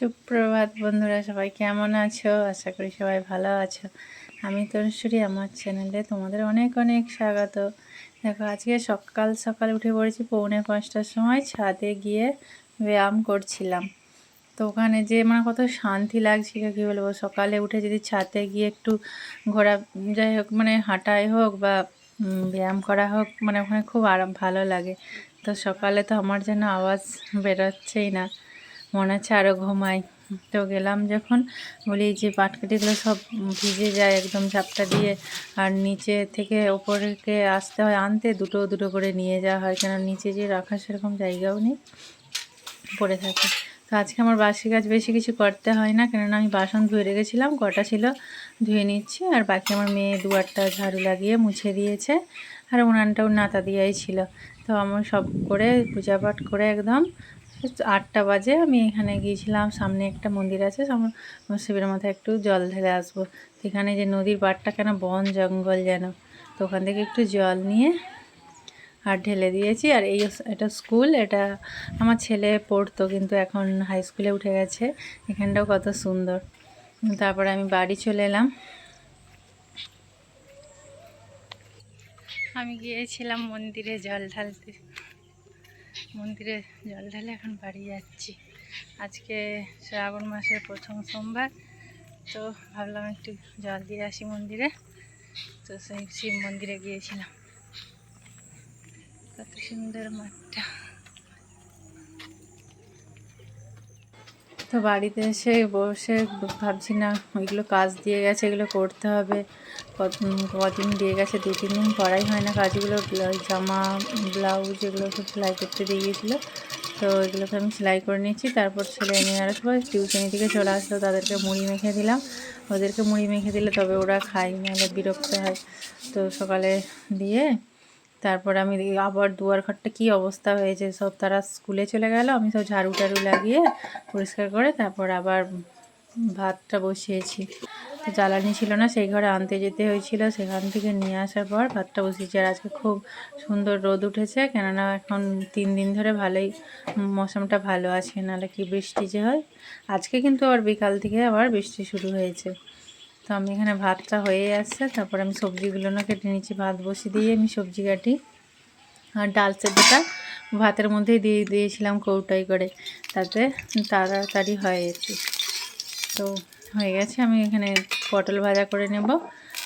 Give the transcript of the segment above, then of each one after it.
সুপ্রভাত বন্ধুরা, সবাই কেমন আছো? আশা করি সবাই ভালো আছো। আমি তনুশ্রী, আমার চ্যানেলে তোমাদের অনেক অনেক স্বাগত। দেখো, আজকে সকাল সকাল উঠে পড়েছি 4:45টার সময়, ছাদে গিয়ে ব্যায়াম করছিলাম। তো ওখানে যে কত শান্তি লাগছিল কী বলবো। সকালে উঠে যদি ছাদে গিয়ে একটু ঘোরা, যাই হোক হাঁটাই হোক বা ব্যায়াম করা হোক, ওখানে খুব আরাম ভালো লাগে। তো সকালে তো আমার যেন আওয়াজ বেরোচ্ছেই না, মনে হচ্ছে আরও ঘুমাই। তো গেলাম যখন, বলি যে পাটকাঠিগুলো সব ভিজে যায় একদম ঝাপটা দিয়ে, আর নিচে থেকে ওপরকে আসতে হয় আনতে, দুটো দুটো করে নিয়ে যাওয়া হয়, কেন নিচে যে রাখার সেরকম জায়গাও নেই, পড়ে থাকে। তো আজকে আমার বাসি কাজ বেশি কিছু করতে হয় না, কেননা আমি বাসন ধুয়ে রেখেছিলাম, কটা ছিল ধুয়ে নিচ্ছি। আর বাকি আমার মেয়ে দুয়ারটা ঝাড়ু লাগিয়ে মুছে দিয়েছে, আর উনানটাও নাতা দিয়েই ছিল। তো আমার সব করে পূজা পাঠ করে একদম 8টা বাজে আমি এখানে গিয়েছিলাম। সামনে একটা মন্দির আছে, শিবের মাথায় একটু জল ঢেলে আসবো। তো এখানে যে নদীর পাড়টা কেন বন জঙ্গল যেন, তো ওখান থেকে একটু জল নিয়ে আর ঢেলে দিয়েছি। আর এটা স্কুল, এটা আমার ছেলে পড়তো, কিন্তু এখন হাই স্কুলে উঠে গেছে। এখানটাও কত সুন্দর। তারপরে আমি বাড়ি চলে এলাম। আমি গিয়েছিলাম মন্দিরে জল ঢালতে, মন্দিরে জল ঢালে এখন বাড়ি যাচ্ছি। আজকে শ্রাবণ মাসের প্রথম সোমবার, তো ভাবলাম একটু জল দিয়ে আসি মন্দিরে। তো সেই শিব মন্দিরে গিয়েছিলাম। কত সুন্দর মাঠটা। তো বাড়িতে এসে বসে ভাবছি, না ওইগুলো কাজ দিয়ে গেছে, এগুলো করতে হবে। কদিন দিয়ে গেছে, 2-3 দিন করাই হয় না কাজগুলো। জামা ব্লাউজ এগুলো সব সেলাই করতে দিয়ে গিয়েছিলো, তো এগুলোকে আমি সেলাই করে নিচ্ছি। তারপর ছেলে নিয়ে আসবো, টিউশনি থেকে চলে আসলো, তাদেরকে মুড়ি মেখে দিলাম। ওদেরকে মুড়ি মেখে দিলে তবে ওরা খায়, নাহলে বিরক্ত হয়। তো সকালে দিয়ে তারপর আমি আবার দুয়ার ঘরটা কী অবস্থা হয়েছে, সব তারা স্কুলে চলে গেল, আমি সব ঝাড়ু টাড়ু লাগিয়ে পরিষ্কার করে তারপর আবার ভাতটা বসিয়েছি। তো জ্বালানি ছিল না, সেই ঘরে আনতে যেতে হয়েছিল, সেখান থেকে নিয়ে আসার পর ভাতটা বসিয়েছি। আর আজকে খুব সুন্দর রোদ উঠেছে, কেননা এখন 3 দিন ধরে ভালোই মৌসুমটা ভালো আছে, নাহলে কি বৃষ্টি যে হয়। আজকে কিন্তু আবার বিকাল থেকে আবার বৃষ্টি শুরু হয়েছে। তো আমি এখানে ভাতটা হয়ে আসছে, তারপর আমি সবজিগুলো কেটে নিচ্ছি। ভাত বসিয়ে দিয়ে আমি সবজি কাটি, আর ডাল সেদ্ধটা ভাতের মধ্যেই দিয়ে দিয়েছিলাম কৌটাই করে, তাতে তাড়াতাড়ি হয় আর কি। তো হয়ে গেছে। আমি এখানে পটল ভাজা করে নেব,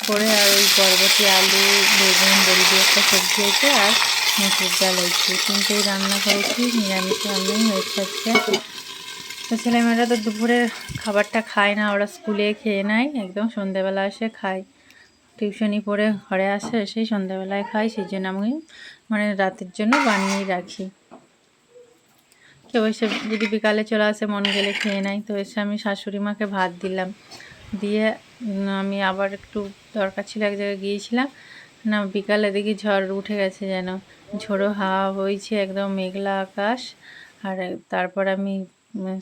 করে আর ওই বরবটি, আলু, বেগুন, বড়ি দিয়ে একটা সবজি হয়েছে, আর মুসুর ডাল হয়েছে। 3টেই রান্না করেছি, নিরামিষ রান্নাই হয়েছে আজকে। তো ছেলেমেয়েরা তো দুপুরে খাবারটা খায় না, ওরা স্কুলে খেয়ে নেয়, একদম সন্ধ্যেবেলা এসে খায়। টিউশনি পড়ে ঘরে আসে, সেই সন্ধ্যাবেলায় খাই, সেই জন্য আমি রাতের জন্য বানিয়েই রাখি। কেউ এসে যদি বিকালে চলে আসে, মন গেলে খেয়ে নেয়। তো এসে আমি শাশুড়ি মাকে ভাত দিলাম, দিয়ে আমি আবার একটু দরকার ছিল, এক জায়গায় গিয়েছিলাম। না, বিকালে দেখি ঝড় উঠে গেছে, যেন ঝোড়ো হাওয়া বইছে, একদম মেঘলা আকাশ। আর তারপর আমি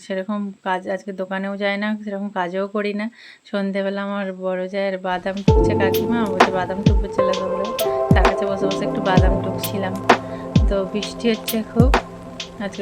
সেরকম কাজ আজকে দোকানেও যাই না, সেরকম কাজও করি না। সন্ধেবেলা আমার বড় জায়ের বাদাম টুকছে কাকিমা, বলছে বাদাম টুকবে চলে গেলো, তার কাছে বসে বসে একটু বাদাম টুকছিলাম। তো বৃষ্টি হচ্ছে খুব আজকে।